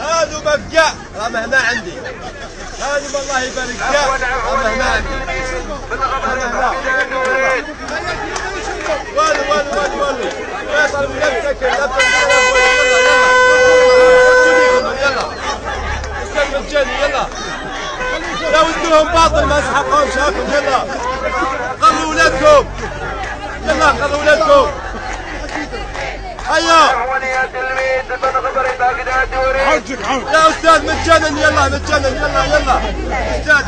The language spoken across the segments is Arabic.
هذا مبقى راه مهما عندي. هذا والله يبارك كاع راه مهما عندي. والو والو والو والو. يا صاحبي نفسك نفسك. يلا استاذ مجاني يلا. لا ودوهم باطل ما سحقهمش هاكم. يلا قروا ولادكم. يلا قروا ولادكم. هيا يا استاذ مجانا. يلا مجانا. يلا يلا استاذ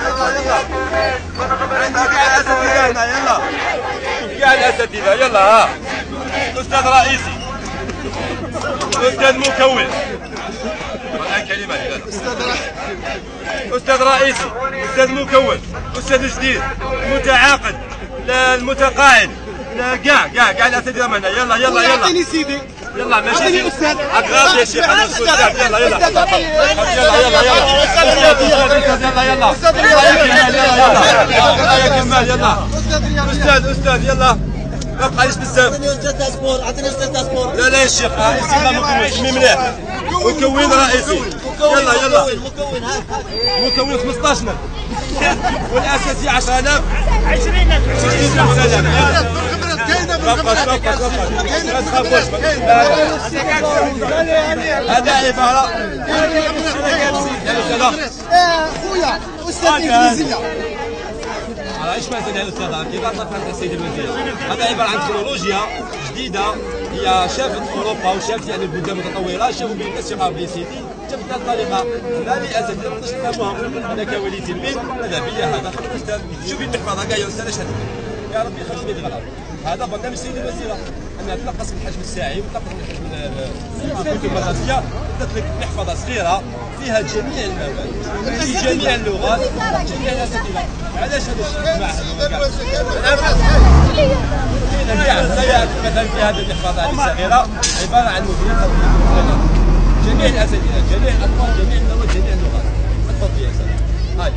يلا يلا. عندي كاع الاساتذه هنا. يلا كاع الاساتذه. يلا ها استاذ رئيسي استاذ مكون كلمه. استاذ رئيسي استاذ مكون استاذ جديد متعاقد المتقاعد كاع الاساتذه معنا. يلا يلا يلا اعطيني سيدي. يلا ماشي اعطيني استاذ. اقرب يا شيخ انا استاذ. يلا يلا يلا يلا يلا يا كمال. يلا استاذ يلا ما بقاش بزاف. اعطيني استاذ تاسبور. اعطيني استاذ تاسبور. لا يا شيخ رئيسي ما مكونش مليح. مكون رئيسي. يلا يلا مكون ها مكون 15000 والاساسي 10000 20000. هذا عباره خويا استاذ انجليزيه. ايش معنى هذا الاستاذ؟ كيف عرفت السيد الوزير؟ هذا عباره عن تكنولوجيا جديده هي شافت اوروبا وشافت يعني البلدان المتطوره شافوا بين الناس بابليسيتي جابت هذه الطريقه لا لاساتذه ما نقدرش نفهموها. انا كولي تلميذ ماذا بيا هذا خلينا استاذ شوفي المحفظه كاع يا استاذ اش هذيك يا ربي يخليك يدي غلط. هذا برنامج السيد الوزيره انها تنقص من الحجم الساعي وتنقص من حجم الكتب المدرسيه. درت لك محفظه صغيره فيها جميع المواد في جميع اللغات جميع الاساتذه. علاش هذا الشيء مع مثلا في هذه المحفظه هذه الصغيره عباره عن مدير جميع الاساتذه جميع الاطفال جميع المواد جميع اللغات. تفضل يا استاذ. هاي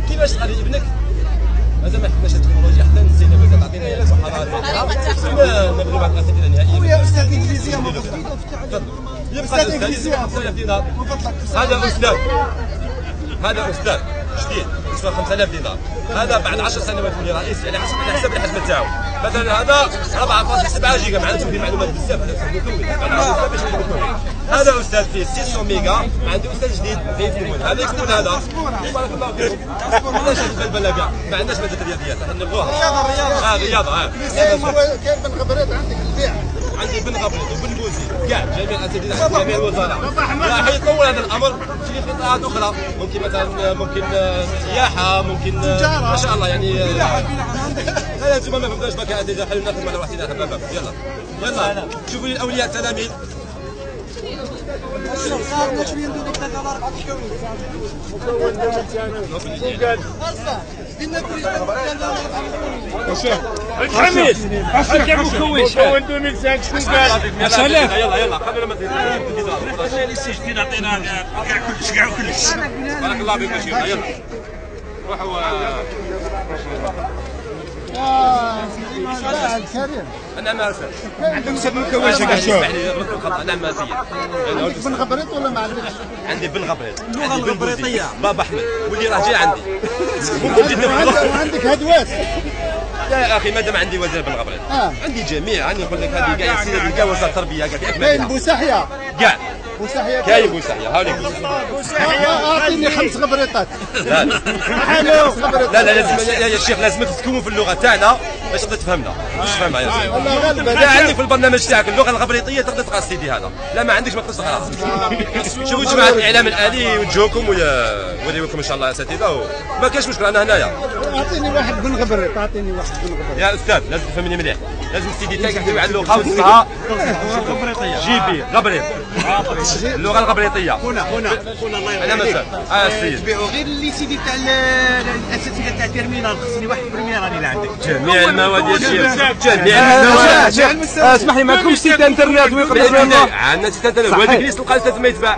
كيفاش تقري ابنك مازال ما حكمناش التكنولوجيا حتى نسينا مازال تعطينا هي المحاضرات ما نبغيو بعض الاساتذه نهائيا. ويا استاذ انجليزيه تفضل. يبقى استاذ انجليزيه 5000 دينار. هذا استاذ جديد يسوى 5000 دينار. هذا بعد 10 سنوات يولي رئيس يعني على حسب الحجم تاعو. مثلا هذا 4.7 جيجا معناته فيه معلومات بزاف. هذا مكون بعد 10 سنوات باش يكون. هذا استاذ فيه 600 ميجا ما عنده استاذ جديد يكون هذا يكون هذا. بارك الله فيك. علاش هذه البلبله كاع ما عندناش ماده الرياضيات راح نلغوها. رياضه كاين بن غبريط عندك البيع. عندي بن غبريط وبن بوزي كاع جميع الاساتذه جميع الوزراء راح يطور هذا الامر في قطاعات اخرى ممكن مثلا ممكن سياحه ممكن ما شاء الله يعني. لا انتم ما فهمتوش بك اساتذه حلو ناخذ مع روحنا يلا يلا شوفوا لي الاولياء التلاميذ. الحميد كم مكون 2005 شنو قال؟ 10,000 يلا قبل ما تزيد جديد عطينا كاع كلش. بارك الله فيك ماشي يلا روحوا. نعم ارسل عندك استاذ مكون نعم مازيد. بن غبريط ولا ما عندكش؟ عندي بن غبريط عندي بن بوزي بابا احمد واللي راه جاي عندي ممكن جدا. وعندك هدوات. لا يا اخي مادام عندي وزير بن غبريط عندي جميع راني نقول لك هذه كاع السيده كاع وزاره التربيه كاع كاين بوسحيه كاع بوسحيه كاين بوسحيه هاوليك اعطيني 5 غبريطات. لا لازم يا شيخ لازمك تكون في اللغه تاعنا باش تقدر تفهمنا واش تفهمها يا سيدي. لا عندك في البرنامج تاعك اللغه الغبريطيه تقدر تقرا سيدي هذا. لا ما عندكش ما تقدرش تقرا. شوفوا جماعه الاعلام الالي وجوكم ويوريوكم ان شاء الله يا اساتذه ما كاينش مشكل انا هنايا. اعطيني واحد بن غبريط. اعطيني واحد بن غبريط يا استاذ لازم تفهمني مليح. لازم السيدي تاعك يحتوي على اللغه واسمها جي بي غبريط اللغه الغبريطيه. هنا الله انا مثلا السيد بيعوا غير اللي سيدي تاع الاساتذه تاع الترمينال خصني واحد بريمير راني عندك جميع المواد يا شيخ جميع المواد. اسمح لي ما عندكمش سيت انترنت ويقدر عندنا سيت انترنت والانجليز تلقى الاستاذ ما يتباع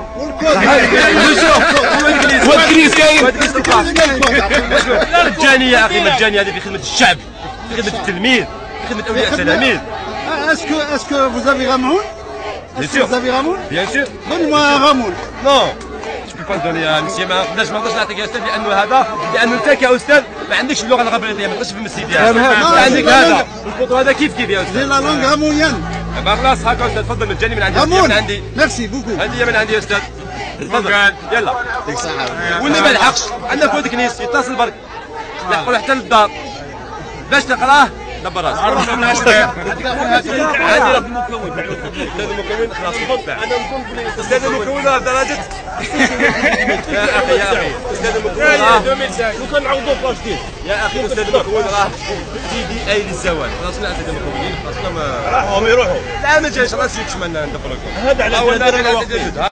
والكريس كاين مجاني يا اخي مجاني. هذه في خدمه الشعب في خدمه التلميذ في خدمه اولياء التلاميذ. اسكو فوز افي غامون Est-ce que vous avez Ramon? Bien sûr. Donne-moi un Ramon. Non. Je peux pas le donner يا مسيو ما نقدرش نعطيك يا استاذ لانه انت كاستاذ ما عندكش اللغه الغبريطيه ما تقدرش تفهم السيدي عندك هذا القطر هذا كيف يا استاذ J'ai la langue ramonienne. خلاص هكا استاذ تفضل مجاني من عندي Ramon. من عندي Merci beaucoup. هديه من عندي يا استاذ تفضل يلا واللي ما لحقش عندنا كود كنيس يتصل برك يلحقوا حتى للدار باش تقراه دبر راسك عندي رقم مكون استاذ المكون خلاص استاذ المكون راه درجه يا اخي استاذ المكون ممكن نعوضوا بلاش جديد يا اخي استاذ المكون راه سيدي اي للزواج خلاص لا استاذ المكونين خلاص ما راحوا يروحوا لا ما جايش خلاص يكشف ندبر لكم هذا على